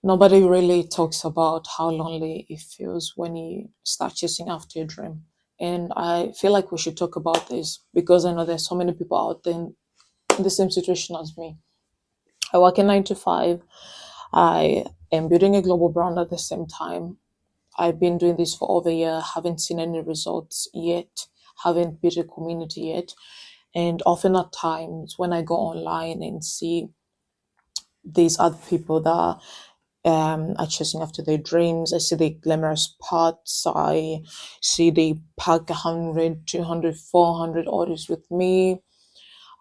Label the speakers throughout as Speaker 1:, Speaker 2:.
Speaker 1: Nobody really talks about how lonely it feels when you start chasing after your dream. And I feel like we should talk about this because I know there's so many people out there in the same situation as me. I work in 9 to 5. I am building a global brand at the same time. I've been doing this for over a year, haven't seen any results yet, haven't built a community yet. And often at times when I go online and see these other people that are chasing after their dreams, I see the glamorous parts, I see they pack 100, 200, 400 orders with me.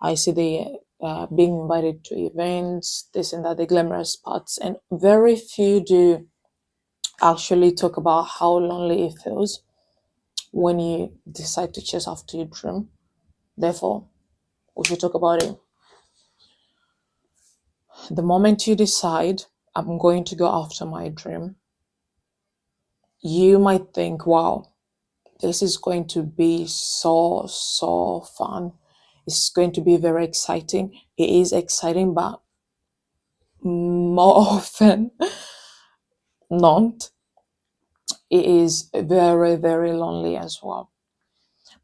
Speaker 1: I see the being invited to events, this and that, the glamorous parts, and very few do actually talk about how lonely it feels when you decide to chase after your dream. Therefore, we should talk about it. The moment you decide, I'm going to go after my dream, you might think, wow, this is going to be so fun. It's going to be very exciting. It is exciting, but more often not, it is very lonely as well.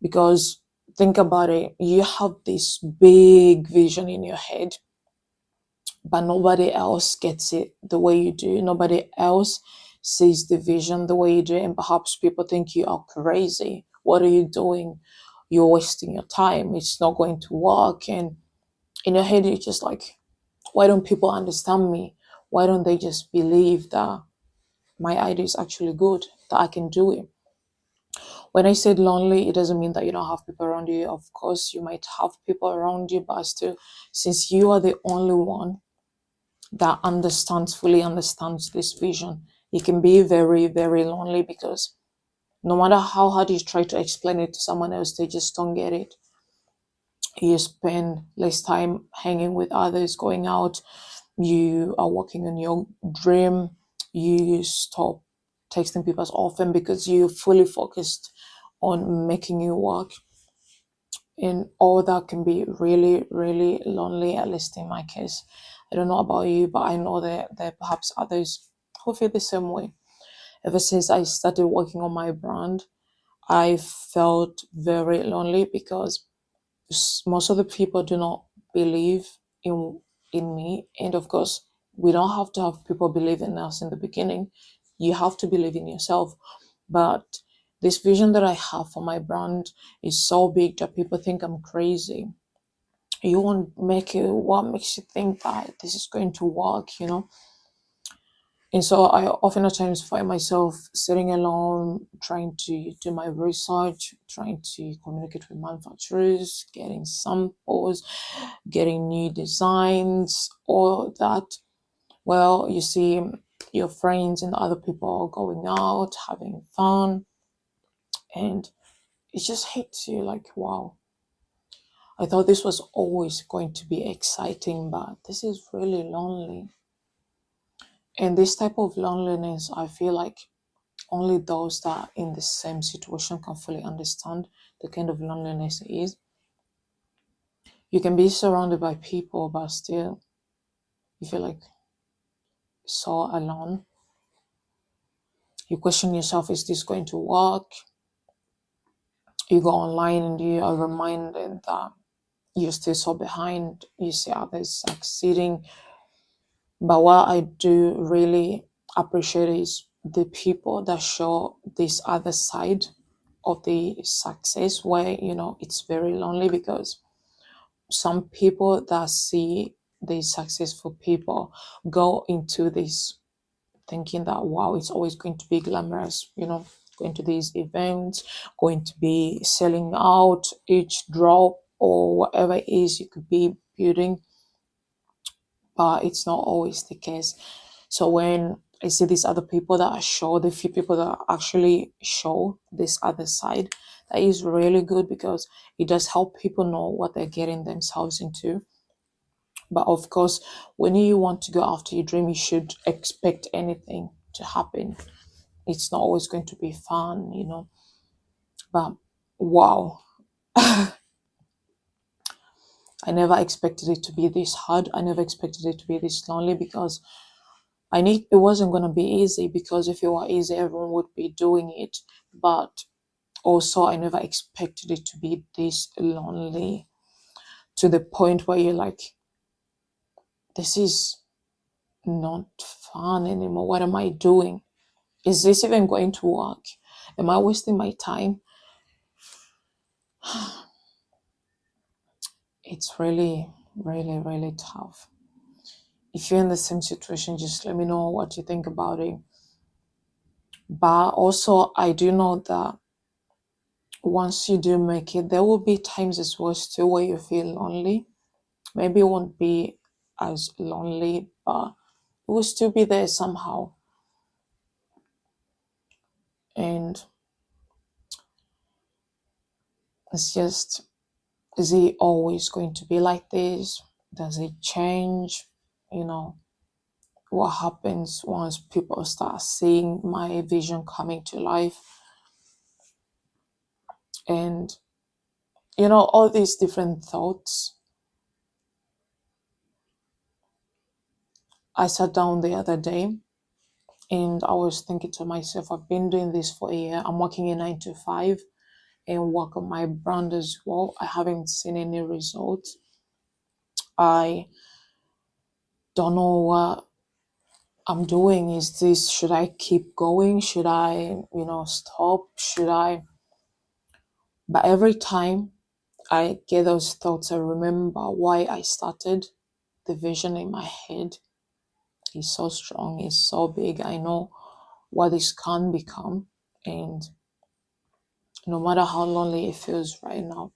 Speaker 1: Because think about it, you have this big vision in your head, but nobody else gets it the way you do. Nobody else sees the vision the way you do, and perhaps people think you are crazy. What are you doing? You're wasting your time. It's not going to work. And in your head, you're just like, why don't people understand me? Why don't they just believe that my idea is actually good, that I can do it? When I said lonely, it doesn't mean that you don't have people around you. Of course, you might have people around you, but still, since you are the only one that fully understands this vision, it can be very lonely because no matter how hard you try to explain it to someone else, they just don't get it. You spend less time hanging with others, going out, you are working on your dream, you stop texting people as often because you're fully focused on making it work. And all that can be really lonely, at least in my case. I don't know about you, but I know that there are perhaps others who feel the same way. Ever since I started working on my brand, I felt very lonely because most of the people do not believe in me. And of course, we don't have to have people believe in us in the beginning. You have to believe in yourself. But this vision that I have for my brand is so big that people think I'm crazy. You won't make it. What makes you think that this is going to work? And so I often at times find myself sitting alone, trying to do my research, trying to communicate with manufacturers, getting samples, getting new designs, all that. Well, you see your friends and other people going out, having fun, and it just hits you like, wow, I thought this was always going to be exciting, but this is really lonely. And this type of loneliness, I feel like only those that are in the same situation can fully understand the kind of loneliness it is. You can be surrounded by people, but still you feel like so alone. You question yourself, is this going to work? You go online and you are reminded that you're still so behind. You see others succeeding. But what I do really appreciate is the people that show this other side of the success where, it's very lonely because some people that see these successful people go into this thinking that, wow, it's always going to be glamorous, going to these events, going to be selling out each drop or whatever it is you could be building, but it's not always the case. So when I see these other people that are show, the few people that actually show this other side, that is really good because it does help people know what they're getting themselves into. But of course, when you want to go after your dream, you should expect anything to happen. It's not always going to be fun. But wow, I never expected it to be this hard. I never expected it to be this lonely because it wasn't gonna be easy, because if it were easy, everyone would be doing it. But also, I never expected it to be this lonely, to the point where you're like, this is not fun anymore. What am I doing? Is this even going to work? Am I wasting my time? It's really, really, really tough. If you're in the same situation, just let me know what you think about it. But also, I do know that once you do make it, there will be times as well still where you feel lonely. Maybe it won't be as lonely, but it will still be there somehow. And it's just, is it always going to be like this? Does it change? You know, what happens once people start seeing my vision coming to life? And, all these different thoughts. I sat down the other day and I was thinking to myself, I've been doing this for a year. I'm working a 9 to 5 and work on my brand as well. I haven't seen any results. I don't know what I'm doing. Should I keep going? Should I, stop? But every time I get those thoughts, I remember why I started. The vision in my head is so strong, it's so big. I know what this can become. And no matter how lonely it feels right now,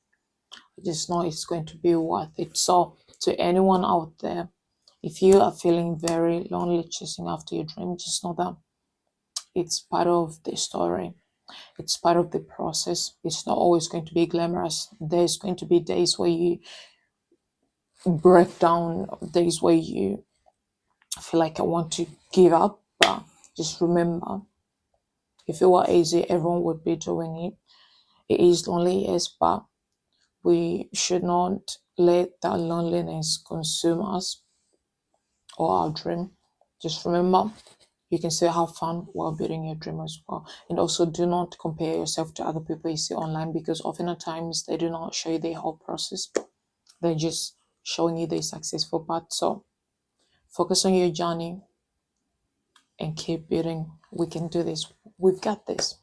Speaker 1: I just know it's going to be worth it. So, to anyone out there, if you are feeling very lonely chasing after your dream, just know that it's part of the story. It's part of the process. It's not always going to be glamorous. There's going to be days where you break down, days where you feel like I want to give up. But just remember, if it were easy, everyone would be doing it. It is lonely, yes, but we should not let that loneliness consume us or our dream. Just remember, you can still have fun while building your dream as well. And also, do not compare yourself to other people you see online, because often at times they do not show you the whole process. They're just showing you the successful part. So focus on your journey and keep building. We can do this. We've got this.